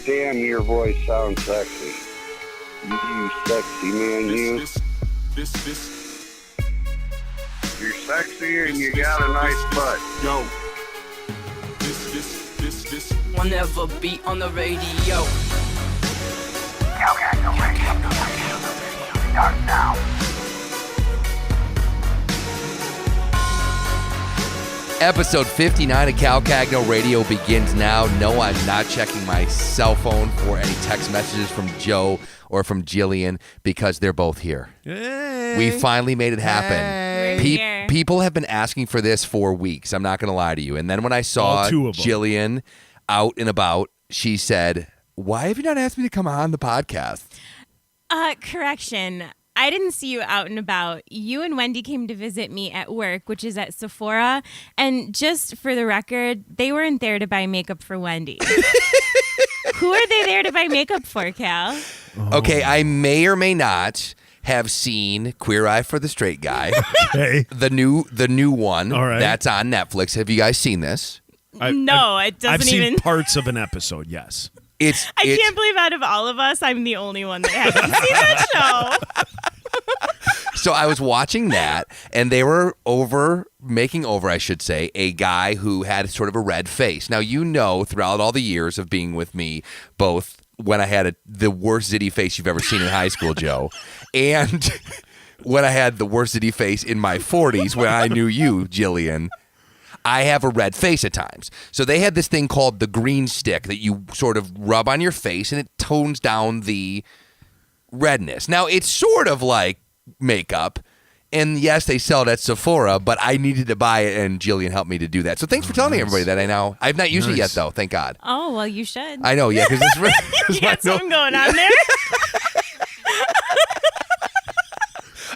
damn, your voice sounds sexy. You sexy man, you. You're sexy and you got a nice butt. Yo. This will never be on the radio. Cagno Radio. Start now. Episode 59 of Cagno Radio begins now. No, I'm not checking my cell phone for any text messages from Joe or from Gillian because they're both here. Hey. We finally made it happen. Hey. People have been asking for this for weeks. I'm not going to lie to you. And then when I saw Gillian out and about, she said, "Why have you not asked me to come on the podcast?" Correction. I didn't see you out and about. You and Wendy came to visit me at work, which is at Sephora. And just for the record, they weren't there to buy makeup for Wendy. Who are they there to buy makeup for, Cal? Okay, I may or may not have seen Queer Eye for the Straight Guy. Okay. The new one. All right. That's on Netflix. Have you guys seen this? No, it doesn't I've seen even. parts of an episode, yes. I can't believe out of all of us, I'm the only one that hasn't seen that show. So I was watching that, and they were making over, I should say, a guy who had sort of a red face. Now, you know, throughout all the years of being with me, both when I had the worst zitty face you've ever seen in high school, Joe, and when I had the worst zitty face in my 40s when I knew you, Gillian, I have a red face at times. So they had this thing called the green stick that you sort of rub on your face, and it tones down the redness. Now, it's sort of like makeup, and yes, they sell it at Sephora, but I needed to buy it, and Gillian helped me to do that. So thanks for telling everybody that. I know I've not used it yet, though. Thank God. Oh, well, you should. I know, yeah, because it's You got something going on there?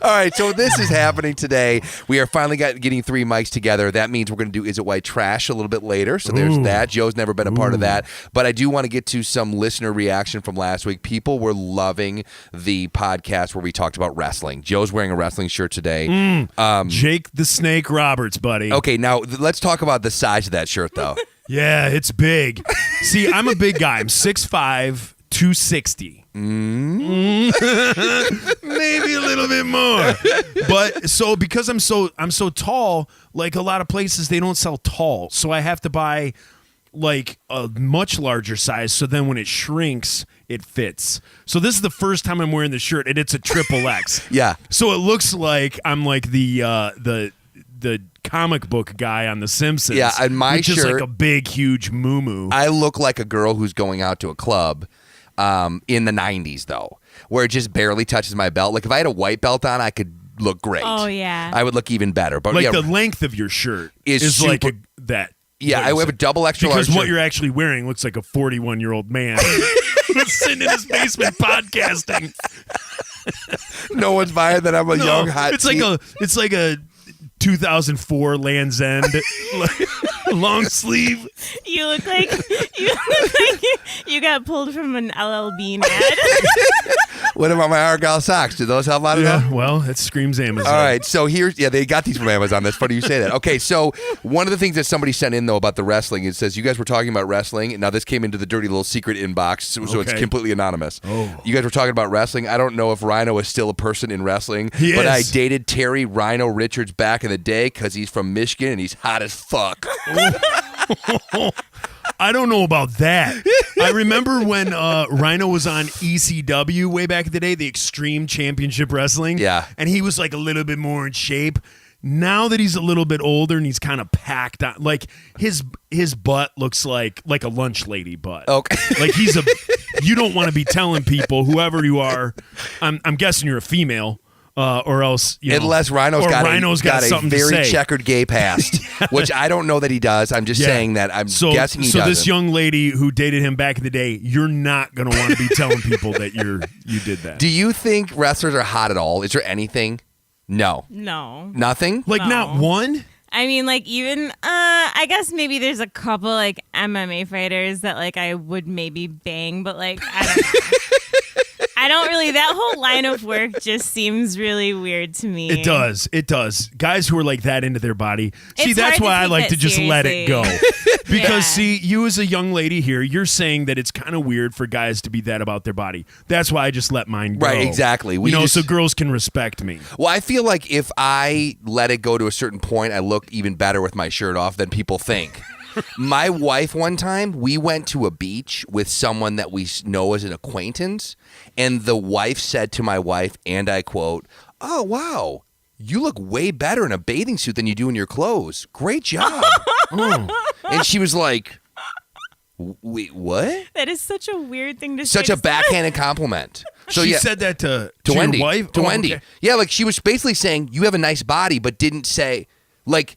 All right, so this is happening today. We are finally getting three mics together. That means we're going to do Is It White Trash a little bit later. So there's that. Joe's never been a part of that. But I do want to get to some listener reaction from last week. People were loving the podcast where we talked about wrestling. Joe's wearing a wrestling shirt today. Jake the Snake Roberts, buddy. Okay, now let's talk about the size of that shirt, though. Yeah, it's big. See, I'm a big guy. I'm 6'5", 260. Maybe a little bit more. But so because I'm so tall, like a lot of places they don't sell tall. So I have to buy like a much larger size, so then when it shrinks, it fits. So this is the first time I'm wearing the shirt, and it's a triple X. Yeah. So it looks like I'm like the comic book guy on The Simpsons. Yeah, and my which shirt is like a big, huge moo-moo. I look like a girl who's going out to a club in the 90s, though, where it just barely touches my belt. Like if I had a white belt on, I could look great. Oh, yeah. I would look even better. But like yeah, the length of your shirt is like super, that. Yeah, I have a double extra large because what shirt. you're actually wearing looks like a 41-year-old man who's sitting in his basement podcasting. No one's buying that I'm a young hot. It's like a 2004 Land's End long sleeve. You look like you got pulled from an LL Bean ad. What about my Argyle socks? Do those help out at all? Yeah, well, it screams Amazon. All right, so they got these from Amazon. That's funny you say that. Okay, so one of the things that somebody sent in, though, about the wrestling, it says, you guys were talking about wrestling. Now, this came into the dirty little secret inbox, so it's completely anonymous. Oh. You guys were talking about wrestling. I don't know if Rhino is still a person in wrestling, He but is. I dated Terry Rhino Richards back in the day because he's from Michigan and he's hot as fuck. I don't know about that. I remember when Rhino was on ECW way back in the day, the Extreme Championship Wrestling. Yeah. And he was like a little bit more in shape. Now that he's a little bit older and he's kind of packed on, like his butt looks like a lunch lady butt. Okay. Like you don't want to be telling people, whoever you are, I'm guessing you're a female. Or else, unless Rhino's got a something to very say. checkered gay past, which I don't know that he does. I'm just saying that I'm guessing he doesn't. So this young lady who dated him back in the day, you're not going to want to be telling people that you did that. Do you think wrestlers are hot at all? Is there anything? No. Nothing? Like not one? I mean, like even I guess maybe there's a couple like MMA fighters that like I would maybe bang, but like I don't know. I don't really. That whole line of work just seems really weird to me. It does. It does. Guys who are like that into their body. See, It's that's hard to why I take like that to just let it go. seriously. Because, Yeah. see, you as a young lady here, you're saying that it's kind of weird for guys to be that about their body. That's why I just let mine go. Right, exactly. We You know, just- so girls can respect me. Well, I feel like if I let it go to a certain point, I look even better with my shirt off than people think. My wife, one time, we went to a beach with someone that we know as an acquaintance, and the wife said to my wife, and I quote, "Oh, wow, you look way better in a bathing suit than you do in your clothes. Great job." And she was like, "Wait, what?" That is such a weird thing to say. Such a to someone. backhanded compliment. So she yeah, said that to Wendy. your wife? To Oh, Wendy. okay. Yeah, like she was basically saying you have a nice body, but didn't say like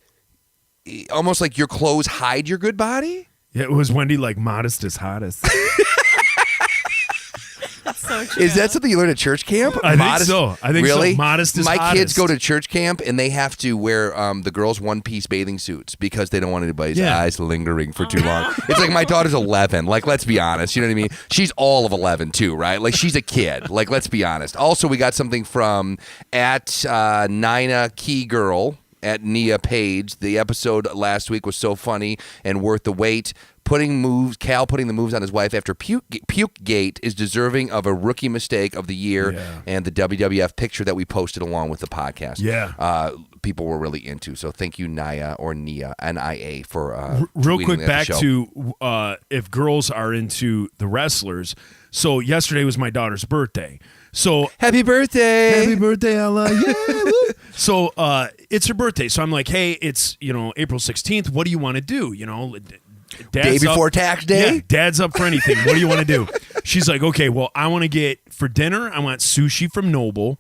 almost like your clothes hide your good body. Yeah, it was Wendy like modest is hottest. So true. Is that something you learn at church camp? I think so. I think so. really? Modest is My kids hottest. go to church camp and they have to wear the girls' one-piece bathing suits because they don't want anybody's Yeah. eyes lingering for too long. It's like my daughter's 11. Like, let's be honest. You know what I mean? She's all of 11 too, right? Like, she's a kid. Like, let's be honest. Also, we got something from at Nina Key Girl at Nia Page. The episode last week was so funny and worth the wait. Cal putting the moves on his wife after puke gate is deserving of a rookie mistake of the year, Yeah. and the WWF picture that we posted along with the podcast. Yeah. People were really into. So thank you, Nia or Nia, Nia, for Real tweeting quick, at the back show. to if girls are into the wrestlers. So yesterday was my daughter's birthday. So Happy birthday! happy birthday, Ella! Yeah. Woo. So it's her birthday. So I'm like, hey, it's April 16th. What do you want to do? Day before tax day? Yeah, Dad's up for anything. What do you want to do? She's like, okay, well, I want to get for dinner. I want sushi from Noble.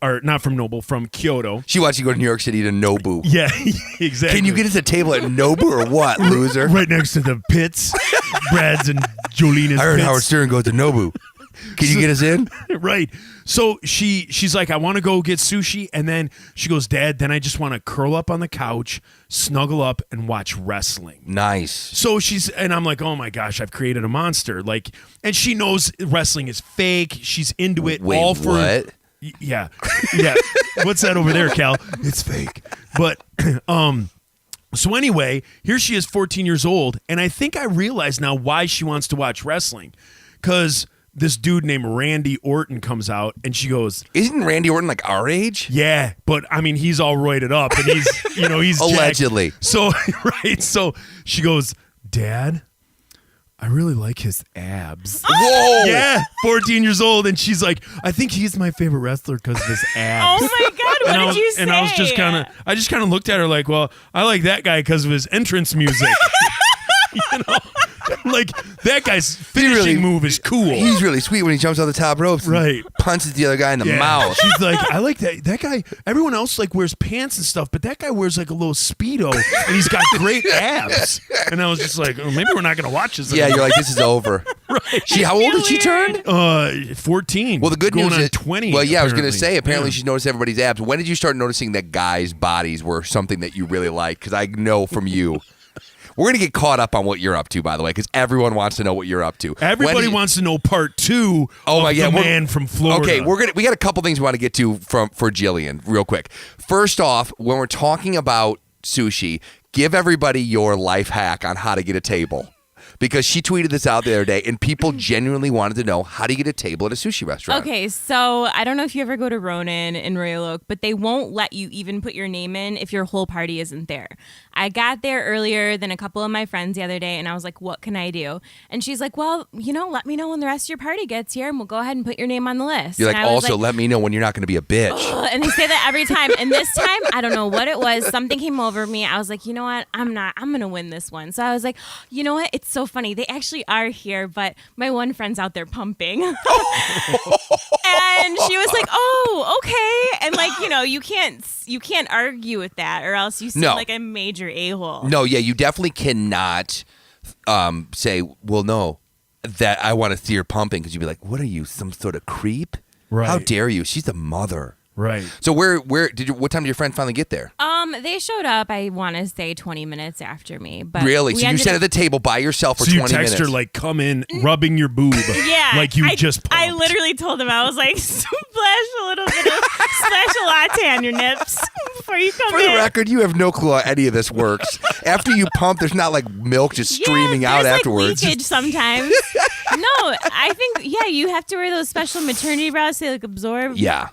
Or not from Noble, from Kyoto. She wants you to go to New York City to Nobu. Yeah, exactly. Can you get us a table at Nobu or what, loser? right next to the pits, Brad's and Jolina's I heard pits. Howard Stern goes to Nobu. Can you get us in? Right. So she's like, I want to go get sushi. And then she goes, Dad, then I just want to curl up on the couch, snuggle up, and watch wrestling. Nice. So and I'm like, oh my gosh, I've created a monster. Like, and she knows wrestling is fake. She's into it. Wait, all for what? Yeah. Yeah. What's that over there, Cal? It's fake. But so anyway, here she is, 14 years old, and I think I realize now why she wants to watch wrestling. Because this dude named Randy Orton comes out, and she goes, Isn't Randy Orton like our age? yeah, but I mean, he's all roided up, and he's jacked. Allegedly. So, right, so she goes, Dad, I really like his abs. Whoa! Yeah, 14 years old, and she's like, I think he's my favorite wrestler because of his abs. Oh my God! What did you say? And I was just kind of looked at her like, well, I like that guy because of his entrance music. Like that guy's finishing move is cool. He's really sweet when he jumps on the top ropes. Right. And punches the other guy in the Yeah. mouth. She's like, I like that. That guy. Everyone else like wears pants and stuff, but that guy wears like a little Speedo, and he's got great abs. And I was just like, oh, maybe we're not gonna watch this. Yeah, anymore. you're like, this is over. Right. How old did she turn? 14. Well, the good going news on is 20. Well, yeah, I was going to apparently. say. Apparently, Yeah. she's noticed everybody's abs. When did you start noticing that guys' bodies were something that you really like? Because I know from you. We're going to get caught up on what you're up to, by the way, because everyone wants to know what you're up to. Everybody wants to know part 2 Oh of my God, the we're- man from Florida. Okay, we got a couple things we want to get to for Gillian real quick. First off, when we're talking about sushi, give everybody your life hack on how to get a table. Because she tweeted this out the other day, and people genuinely wanted to know, how do you get a table at a sushi restaurant? Okay, so I don't know if you ever go to Ronin in Royal Oak, but they won't let you even put your name in if your whole party isn't there. I got there earlier than a couple of my friends the other day, and I was like, what can I do? And she's like, well, let me know when the rest of your party gets here, and we'll go ahead and put your name on the list. You're like, And I was also, let me know when you're not going to be a bitch. and they say that every time. And this time, I don't know what it was. Something came over me. I was like, you know what? I'm going to win this one. So I was like, you know what? It's so funny. They actually are here, but my one friend's out there pumping. And she was like, oh, okay. And you can't argue with that, or else you seem like a major a-hole. No, yeah, you definitely cannot say, well, no, that I want to see her pumping, because you'd be like, what are you, some sort of creep? Right. How dare you? She's the mother. Right. So where did you? What time did your friend finally get there? They showed up, I want to say 20 minutes after me. But Really? we So you ended sat up- at the table by yourself for So you 20 text minutes. her like, come in, rubbing your boob. Yeah, Like you I just pumped. I literally told him, I was like, splash a little bit of splash a latte on your nips before you come For in. the record, you have no clue how any of this works. After you pump, there's not like milk just streaming out there's afterwards. Like leakage sometimes. No, I think you have to wear those special maternity bras to like absorb. Yeah.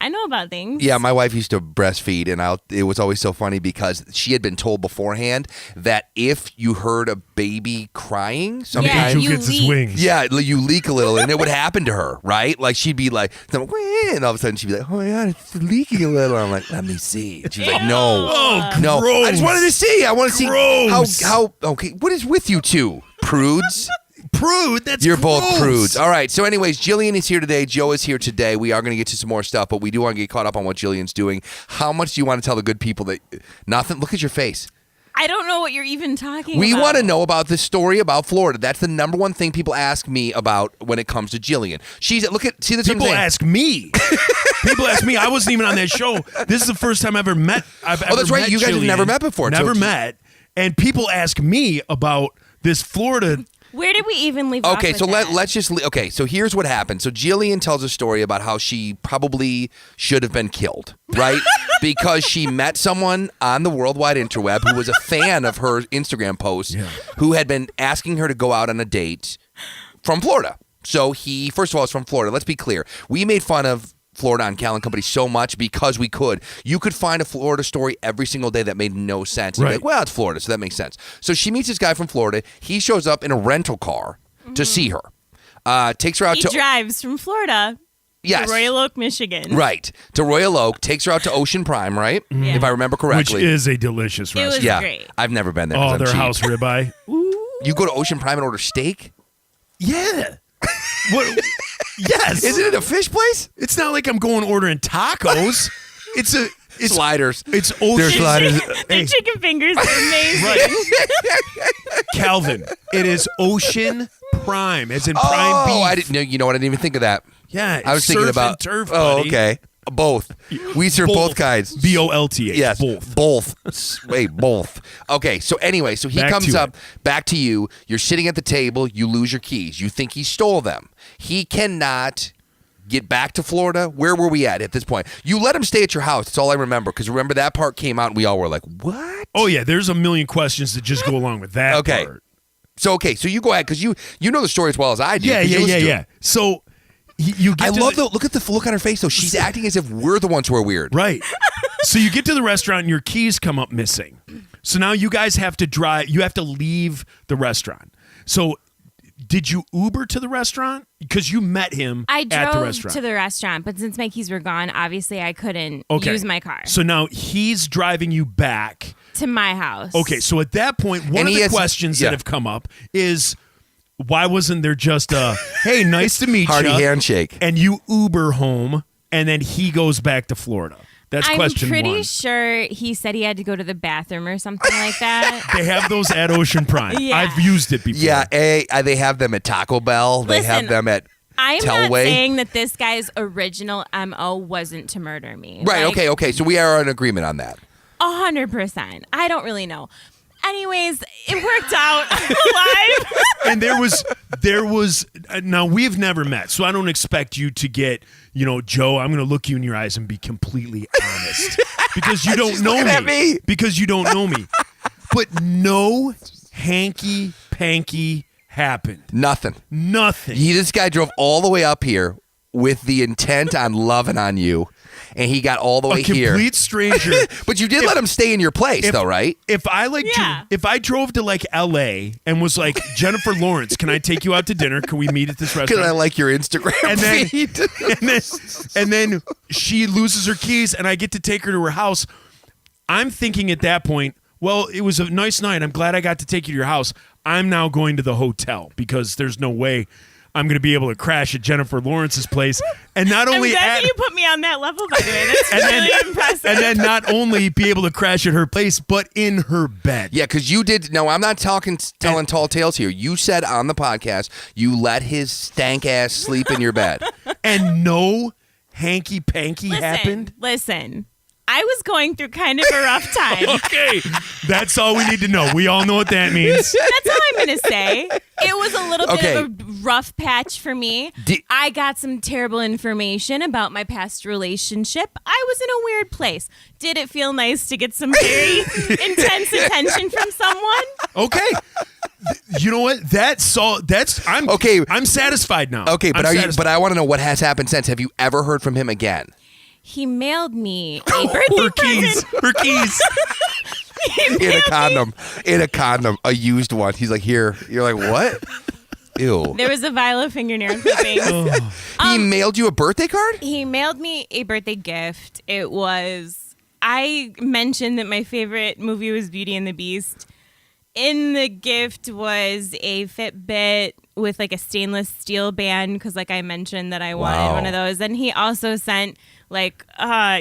I know about things. Yeah, my wife used to breastfeed, and it was always so funny because she had been told beforehand that if you heard a baby crying, sometimes Angel you gets his leak. wings. yeah, you leak a little, and it would happen to her, right? Like she'd be like, and all of a sudden she'd be like, "Oh my god, it's leaking a little." I'm like, "Let me see." And she's like, "No, Oh, no, gross. I just wanted to see. I want to see Gross. how. Okay, what is with you two prudes?" Prude, that's You're gross. both prudes. All right. So, anyways, Gillian is here today. Joe is here today. We are going to get to some more stuff, but we do want to get caught up on what Gillian's doing. How much do you want to tell the good people that nothing? Look at your face. I don't know what you're even talking We about. want to know about this story about Florida. That's the number one thing people ask me about when it comes to Gillian. See this? People ask me. People ask me. I wasn't even on that show. This is the first time I've ever met. Oh, that's right. You guys have Gillian. never met before. Never So- met. And people ask me about this Florida. Where did we even leave off Okay, with so that? let's just okay. So here's what happened. So Gillian tells a story about how she probably should have been killed, right? Because she met someone on the worldwide interweb who was a fan of her Instagram post, who had been asking her to go out on a date from Florida. So he, first of all, is from Florida. Let's be clear. We made fun of Florida on Callan Company so much because we could. You could find a Florida story every single day that made no sense. And you'd be Right. like, well, it's Florida, so that makes sense. So she meets this guy from Florida. He shows up in a rental car to see her. Takes her out He to drives from Florida yes, to Royal Oak, Michigan. right to Royal Oak. Takes her out to Ocean Prime, right? Yeah. If I remember Which correctly. is a delicious It was restaurant. yeah, great. I've never been there. 'cause Oh, I'm their cheap. house ribeye. You go to Ocean Prime and order steak? Yeah. What? Yes. Isn't it a fish place? It's not like I'm going ordering tacos. It's Sliders. It's ocean. There's sliders. Their Hey, chicken fingers are amazing. right. Calvin, it is Ocean Prime, as in prime Oh, beef. I didn't know. You know what? I didn't even think of that. Yeah, I was thinking surf about. and turf, oh, buddy. okay. Both. We serve both kinds. BOLTH. Yes, Both. Wait, both. Okay, so anyway, so he Back comes to up, back to you. You're sitting at the table. You lose your keys. You think he stole them. He cannot get back to Florida. Where were we at this point? You let him stay at your house. That's all I remember. Because remember that part came out and we all were like, what? Oh yeah, there's a million questions that just go along with that. Okay. part. So so you go ahead because you know the story as well as I do. Yeah, 'cause you listen to it. yeah. So you get I to love look at the look on her face though. She's acting as if we're the ones who are weird. Right. So you get to the restaurant and your keys come up missing. So now you guys have to drive. You have to leave the restaurant. So did you Uber to the restaurant? Because you met him I at the drove restaurant. to the restaurant, but since my keys were gone, obviously I couldn't Okay. use my car So now he's driving you back. to my house. Okay, so at that point, one And of he the has- questions yeah. that have come up is, why wasn't there just a, hey, nice to meet Hearty you, handshake. and you Uber home, and then he goes back to Florida? That's I'm question pretty one. sure he said he had to go to the bathroom or something like that. They have those at Ocean Prime. Yeah. I've used it before. Yeah, they have them at Taco Bell. They have Listen, them at I'm not Telway. saying that this guy's original MO wasn't to murder me. Right. Like, Okay. So we are in agreement on that. 100%. I don't really know. Anyways, it worked out alive. And there was now we've never met, so I don't expect you to get, Joe, I'm going to look you in your eyes and be completely honest because you don't know looking at me. Because you don't know me. But no hanky panky happened. Nothing. Nothing. This guy drove all the way up here with the intent on loving on you, and he got all the A way here. complete stranger. But you did let him stay in your place, though, right? If I Yeah. if I drove to like LA and was like, Jennifer Lawrence, can I take you out to dinner? Can we meet at this Because restaurant? I like your Instagram and then, feed. and then she loses her keys and I get to take her to her house. I'm thinking at that point, well, it was a nice night. I'm glad I got to take you to your house. I'm now going to the hotel because there's no way I'm going to be able to crash at Jennifer Lawrence's place. And not I'm only glad at, that you put me on that level, by the way. That's and really then, impressive. and then not only be able to crash at her place, but in her bed. Yeah, because you did. No, I'm not telling tall tales here. You said on the podcast you let his stank ass sleep in your bed. And no hanky-panky happened? Listen. I was going through kind of a rough time. Okay, that's all we need to know. We all know what that means. That's all I'm going to say. It was a little bit of a rough patch for me. I got some terrible information about my past relationship. I was in a weird place. Did it feel nice to get some very intense attention from someone? Okay. You know what? I'm satisfied now. Okay, but I want to know what has happened since. Have you ever heard from him again? He mailed me a birthday present. Her keys. In a condom, a used one. He's like, here. You're like, what? Ew. There was a vial of fingernail clippings. He mailed you a birthday card? He mailed me a birthday gift. I mentioned that my favorite movie was Beauty and the Beast. In the gift was a Fitbit with like a stainless steel band because like I mentioned that I wanted one of those. And he also sent like,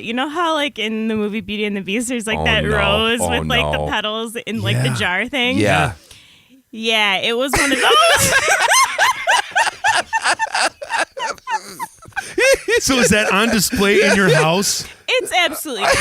you know how like in the movie Beauty and the Beast there's like rose with like the petals in like the jar thing? Yeah. Yeah, it was one of those. So is that on display in your house? It's absolutely not.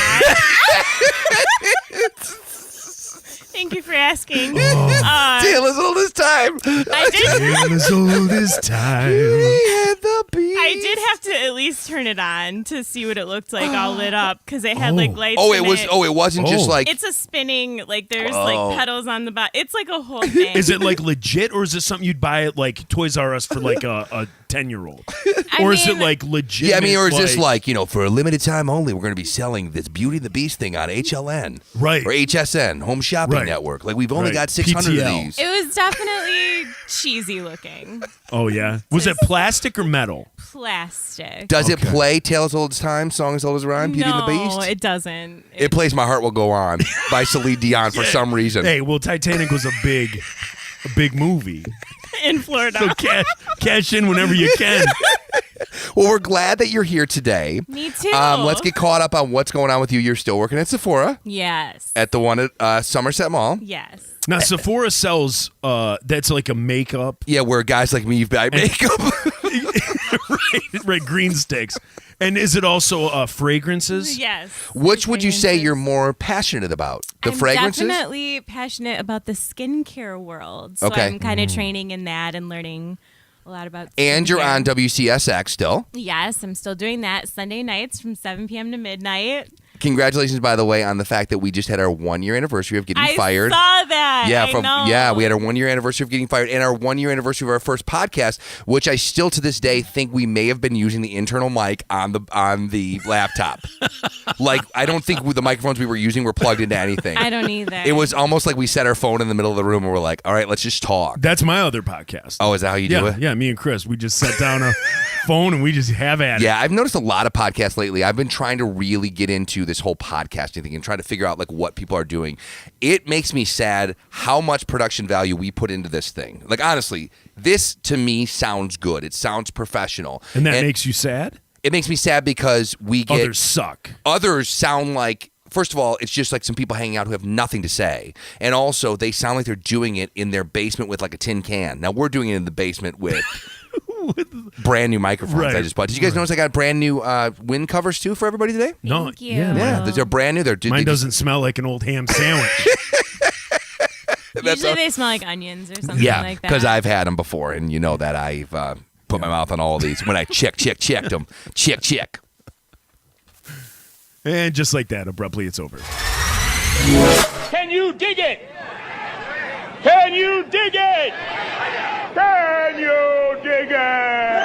Thank you for asking. Tale as old as time. I did. Tale as old as time. I did have to at least turn it on to see what it looked like all lit up because it had like lights. Oh, in it wasn't just like. It's a spinning like there's like petals on the bottom. It's like a whole thing. Is it like legit, or is it something you'd buy at like Toys R Us for like a 10-year-old? Or is it like legit? Yeah, I mean, or is this like, for a limited time only, we're going to be selling this Beauty and the Beast thing on HLN. Right. Or HSN, Home Shopping Network. Like, we've only got 600 PTL. of these. It was definitely cheesy looking. Oh, yeah? Was it plastic or metal? Plastic. Does it play Tale as Old as Time, Song as Old as Rhyme, Beauty and the Beast? No, it doesn't. It plays My Heart Will Go On by Celine Dion for some reason. Hey, well, Titanic was a big movie. In Florida. So cash in whenever you can. Well, we're glad that you're here today. Me too. Let's get caught up on what's going on with you. You're still working at Sephora. Yes. At the one at Somerset Mall. Yes. Now, Sephora sells, that's like a makeup. Yeah, where guys like me buy makeup. right, green sticks. And is it also fragrances? Yes. Which would you say you're more passionate about? The fragrances? I'm definitely passionate about the skincare world. So Okay. I'm kind of training in that and learning a lot about skincare. And you're on WCSX still. Yes, I'm still doing that Sunday nights from 7 p.m. to midnight. Congratulations, by the way, on the fact that we just had our 1-year anniversary of getting fired. I saw that. Yeah, we had our 1-year anniversary of getting fired and our 1-year anniversary of our first podcast, which I still to this day think we may have been using the internal mic on the laptop. Like, I don't think the microphones we were using were plugged into anything. I don't either. It was almost like we set our phone in the middle of the room and we're like, all right, let's just talk. That's my other podcast. Oh, is that how you do it? Yeah, me and Chris. We just set down a phone and we just have at it. Yeah, I've noticed a lot of podcasts lately. I've been trying to really get into this whole podcasting thing and trying to figure out like what people are doing. It makes me sad how much production value we put into this thing. Like, honestly, this to me sounds good. It sounds professional. And that makes you sad? It makes me sad because we get... Others suck. Others sound like... First of all, it's just like some people hanging out who have nothing to say. And also, they sound like they're doing it in their basement with like a tin can. Now, we're doing it in the basement with... brand new microphones I just bought. Did you guys notice I got brand new wind covers too for everybody today? No, Thank you. yeah, They're brand new. mine doesn't smell like an old ham sandwich. Usually they smell like onions or something like that. because I've had them before, and you know that I've put my mouth on all of these when I checked them. Check. And just like that, abruptly, it's over. Can you dig it? Can you dig it? Can you dig it?